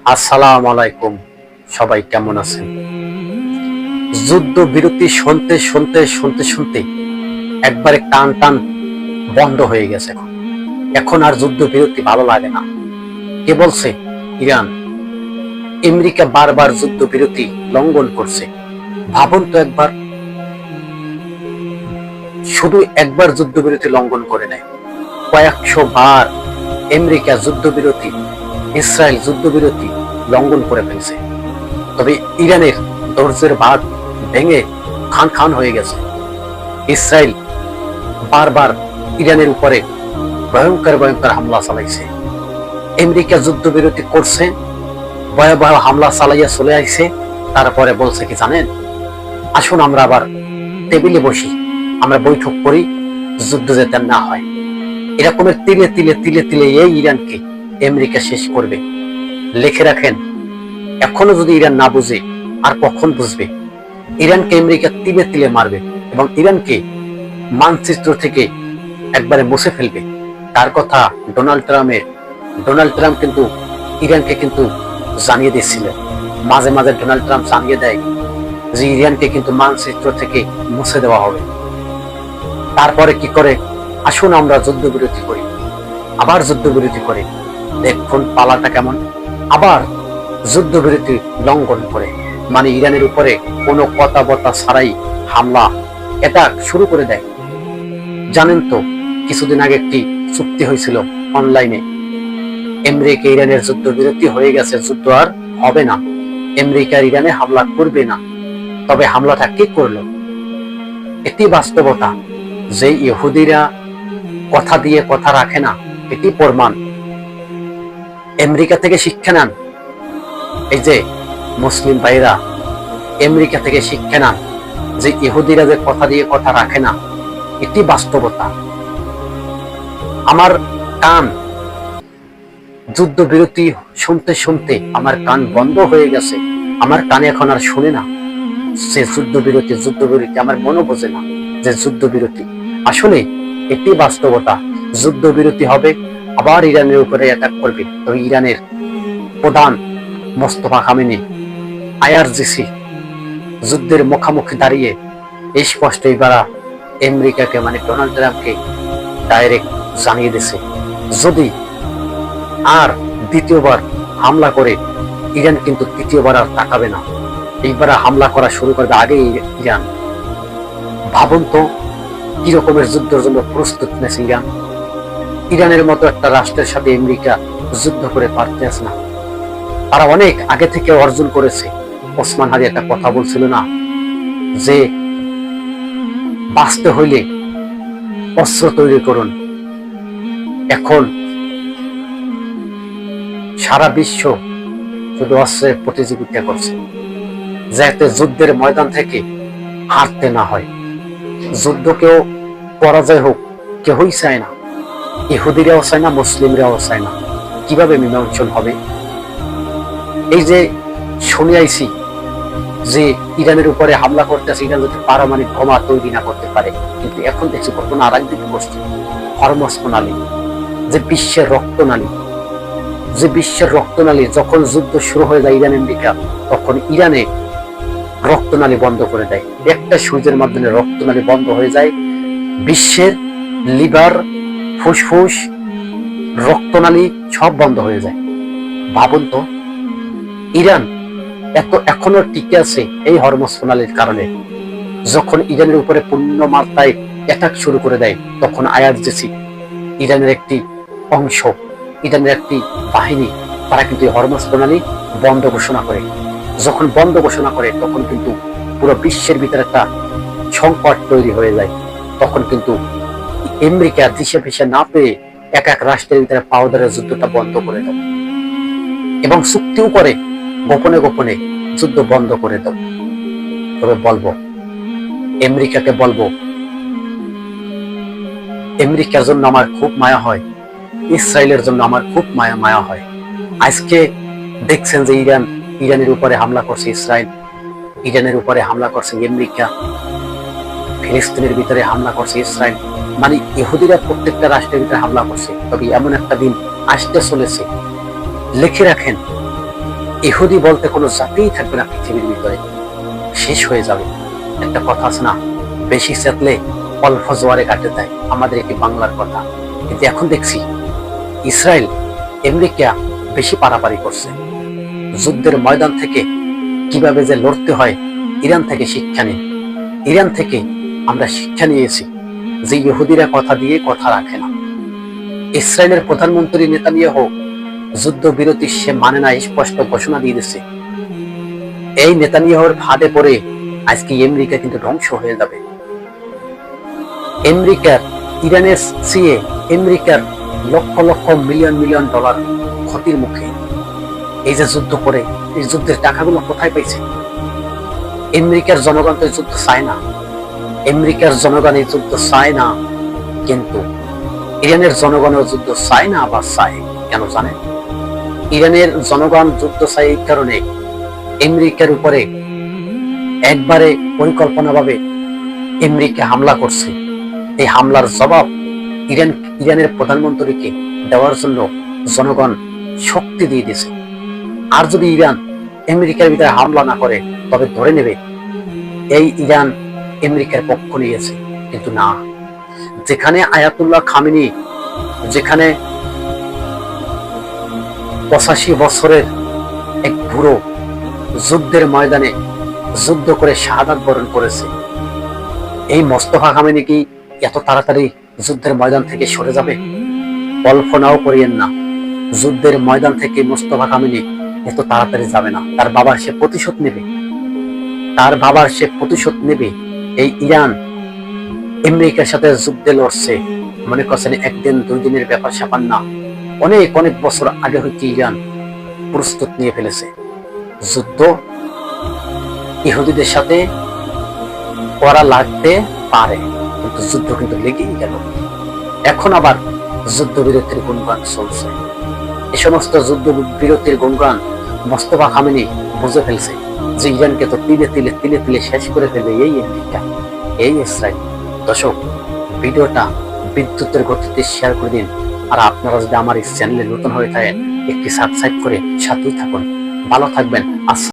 আসসালামু আলাইকুম। সবাই কেমন আছেন? যুদ্ধ বিরতি শুনতে শুনতে শুনতে শুনতে একবারে টান টান বন্ধ হয়ে গেছে। এখন এখন আর যুদ্ধ বিরতি ভালো লাগে না। কে বলছে? ইরান। আমেরিকা বারবার যুদ্ধ বিরতি লঙ্ঘন করছে। ভাবুন তো একবার, শুধু একবার যুদ্ধ বিরতি লঙ্ঘন করে নেয়, কয়েকশো বার আমেরিকা যুদ্ধবিরতি, ইসরায়েল যুদ্ধবিরতি লঙ্ঘন করে ফেলছে। তবে ইরানের ধৈর্যের বাঁধ ভেঙে খান খান হয়ে গেছে। ইসরায়েল বারবার ইরানের উপরে ভয়ঙ্কর ভয়ঙ্কর হামলা চালাইছে। আমেরিকা যুদ্ধবিরতি করছে, ভয়াবহ হামলা চালাইয়া চলে আসছে। তারপরে বলছে কি জানেন, আসুন আমরা আবার টেবিলে বসি, আমরা বৈঠক করি, যুদ্ধ যাতে না হয়। এরকমের তিলে তিলে তিলে তিলে এই ইরানকে আমেরিকা শেষ করবে। লিখে রাখেন, এখনো যদি ইরান না বুঝে আর কখন বুঝবে? ইরানকে আমেরিকা তিলে তিলে মারবে এবং ইরানকে মানচিত্র থেকে একবারে মুছে ফেলবে। তার কথা ডোনাল্ড ট্রাম্প কিন্তু ইরানকে কিন্তু জানিয়ে দিচ্ছিলেন। মাঝে মাঝে ডোনাল্ড ট্রাম্প জানিয়ে দেয় যে ইরানকে কিন্তু মানচিত্র থেকে মুছে দেওয়া হবে। তারপরে কি করে? আসুন আমরা যুদ্ধবিরতি করি, আবার যুদ্ধবিরতি করে দেখুন পালাটা কেমন। আবার যুদ্ধবিরতি লঙ্ঘন করে, মানে ইরানের উপরে কোনো কথাবার্তা ছাড়াই হামলা অ্যাটাক শুরু করে দেয়। জানেন তো, কিছুদিন আগে একটি চুক্তি হয়েছিল অনলাইনে, আমেরিকা ইরানের যুদ্ধবিরতি হয়ে গেছে, যুদ্ধ আর হবে না, আমেরিকা ইরানে হামলা করবে না। তবে হামলাটা কে করলো? এটি বাস্তবতা যে ইহুদিরা কথা দিয়ে কথা রাখে না, এটি প্রমাণ। আমেরিকা থেকে শিক্ষা নেন, এই যে মুসলিম ভাইরা আমেরিকা থেকে শিক্ষা নেন যে ইহুদিরা যে কথা দিয়ে কথা রাখে না, এটি বাস্তবতা। আমার কান যুদ্ধবিরতি শুনতে শুনতে আমার কান বন্ধ হয়ে গেছে। আমার কানে এখন আর শুনে না সে যুদ্ধবিরতি আমার মনে বোঝে না যে যুদ্ধবিরতি আসলে এটি বাস্তবতা। যুদ্ধবিরতি হবে, আবার ইরানের উপরে অ্যাটাক করবে। তো ইরানের প্রধান মোস্তফা খামেনি আইআরজিসি যুদ্ধের মুখোমুখি দাঁড়িয়ে স্পষ্ট এবার আমেরিকাকে, মানে ডোনাল্ড ট্রাম্পকে ডাইরেক্ট জানিয়ে দিছে, যদি আর দ্বিতীয়বার হামলা করে ইরান কিন্তু তৃতীয়বার আর তাকাবে না, এইবার হামলা করা শুরু করবে আগে ইরান। ভাবুন তো কি রকমের যুদ্ধের জন্য প্রস্তুত নেছে ইরান। ইরানের মতো একটা রাষ্ট্রের সাথে আমেরিকা যুদ্ধ করে পারতেছে না, তারা অনেক আগে থেকে অর্জন করেছে। ওসমান হাদি একটা কথা বলছিল না, যে বাঁচতে হইলে অস্ত্র তৈরি করুন। এখন সারা বিশ্ব শুধু অস্ত্রের প্রতিযোগিতা করছে, যাতে যুদ্ধের ময়দান থেকে হারতে না হয়। যুদ্ধ কেউ পরাজয় হোক কেউই চায় না, ইহুদিরাও চায় না, মুসলিমরাও চায় না। কিভাবে মীমাংসন হবে? এই যে শুনে আইছি যে ইরানের উপরে হামলা করতেছে, ইরান যদি পারমাণবিক বোমা তৈরি না করতে পারে, কিন্তু এখন দেখছি ঘটনা আর একদিকে বসছে। হরমুজ প্রণালী, যে বিশ্বের রক্তনালী, যখন যুদ্ধ শুরু হয়ে যায় ইরান আমেরিকা, তখন ইরানে রক্তনালী বন্ধ করে দেয়। একটা সূর্যের মাধ্যমে রক্তনালী বন্ধ হয়ে যায়, বিশ্বের লিভার, ফুসফুস, রক্তনালী সব বন্ধ হয়ে যায়। ভাবুন তো, ইরান এখনো টিকে আছে এই হরমুজ প্রণালীর কারণে। যখন ইরানের উপরে পূর্ণ মাত্রায় অ্যাটাক শুরু করে দেয়, তখন আইআরজিসি, ইরানের একটি অংশ, ইরানের একটি বাহিনী, তারা কিন্তু হরমুজ প্রণালী বন্ধ ঘোষণা করে। যখন বন্ধ ঘোষণা করে, তখন কিন্তু পুরো বিশ্বের ভিতরে একটা সংকট তৈরি হয়ে যায়। তখন কিন্তু আমেরিকা দিশে ফিসে না পেয়ে এক এক রাষ্ট্রের ভিতরে পাউডারের যুদ্ধটা বন্ধ করে দেয় এবং চুক্তিও করে গোপনে গোপনে যুদ্ধ বন্ধ করে দাও। তবে বলবো, আমেরিকাকে বলবো, আমেরিকার জন্য আমার খুব মায়া হয়, ইসরায়েলের জন্য আমার খুব মায়া হয়। আজকে দেখছেন যে ইরানের উপরে হামলা করছে ইসরায়েল, ইরানের উপরে হামলা করছে আমেরিকা, ফিলিস্তিনের ভিতরে হামলা করছে ইসরায়েল, মানে ইহুদিরা প্রত্যেকটা রাষ্ট্রের ভিতরে হামলা করছে। তবে এমন একটা দিন আসতে চলেছে, লিখে রাখেন, ইহুদি বলতে কোনো জাতিই থাকবে না পৃথিবীর ভিতরে, শেষ হয়ে যাবে। একটা কথা আছে না, বেশি চেতলে অল্প জোয়ারে কাটে দেয়, আমাদের কি বাংলার কথা। কিন্তু এখন দেখছি ইসরায়েল আমেরিকা বেশি পারাপারি করছে। যুদ্ধের ময়দান থেকে কিভাবে যে লড়তে হয় ইরান থেকে শিক্ষা নিন। ইরান থেকে আমরা শিক্ষা নিয়েছি যে ইহুদিরা কথা দিয়ে কথা রাখে না। ইসরায়েলের প্রধানমন্ত্রী নেতানিয়াহু যুদ্ধবিরতি সে মানে না, স্পষ্ট ঘোষণা দিয়ে দিচ্ছে। এই নেতানিয়াহুর ফাঁদে পড়ে আজকে আমেরিকা কিন্তু ধ্বংস হয়ে যাবে। আমেরিকার ইরানের চেয়ে আমেরিকার lakh lakh million million dollar ক্ষতির মুখে। এই যে যুদ্ধ করে এই যুদ্ধের টাকাগুলো কোথায় পাইছে? আমেরিকার জনগণ তো এই যুদ্ধ চায় না, আমেরিকার জনগণ এই যুদ্ধ চায় না, কিন্তু ইরানের জনগণের যুদ্ধ চায় না। আবার চায় কেন জানেন? ইরানের জনগণ যুদ্ধ চায় এই কারণে, আমেরিকার উপরে একবারে পরিকল্পনাভাবে আমেরিকা হামলা করছে। এই হামলার জবাব ইরানের প্রধানমন্ত্রীকে দেওয়ার জন্য জনগণ শক্তি দিয়ে দিয়েছে। আর যদি ইরান আমেরিকার ভিতরে হামলা না করে তবে ধরে নেবে এই ইরান আমেরিকার পক্ষ নিয়েছে। কিন্তু না, যেখানে আয়াতুল্লাহ খামেনি, যেখানে 85 বছরের এক বুড়ো যুদ্ধের ময়দানে যুদ্ধ করে শাহাদাত বরণ করেছে, এই মোস্তফা খামেনি কি এত তাড়াতাড়ি যুদ্ধের ময়দান থেকে সরে যাবে? কল্পনাও করিয়েন না, যুদ্ধের ময়দান থেকে মোস্তফা খামেনি এত তাড়াতাড়ি যাবে না। তার বাবার সে প্রতিশোধ নেবে, তার বাবার সে প্রতিশোধ নেবে। এই ইরান আমেরিকার সাথে যুদ্ধে লড়ছে, মনে করছেন একদিন দুই দিনের ব্যাপার স্যাপার না, অনেক অনেক বছর আগে হইতে ইরান প্রস্তুত নিয়ে ফেলেছে। যুদ্ধ ইহুদিদের সাথে করা লাগতে পারে, কিন্তু যুদ্ধ কিন্তু লেগেই গেল। এখন আবার যুদ্ধবিরতির গুণগান চলছে। এই সমস্ত যুদ্ধ বিরতির গুণগান মোস্তফা খামেনি বুঝে ফেলছে যে ইরানকে তো তিলে তিলে তিলে তিলে শেষ করে ফেলবে এই আমেরিকা, এই ইসরায়েল। দর্শক, ভিডিওটা বিদ্যুতের গতিতে শেয়ার করে দিন। আর আপনারা যদি আমার এই চ্যানেলে নতুন হয়ে থাকেন একটি সাবস্ক্রাইব করে সাথেই থাকুন। ভালো থাকবেন।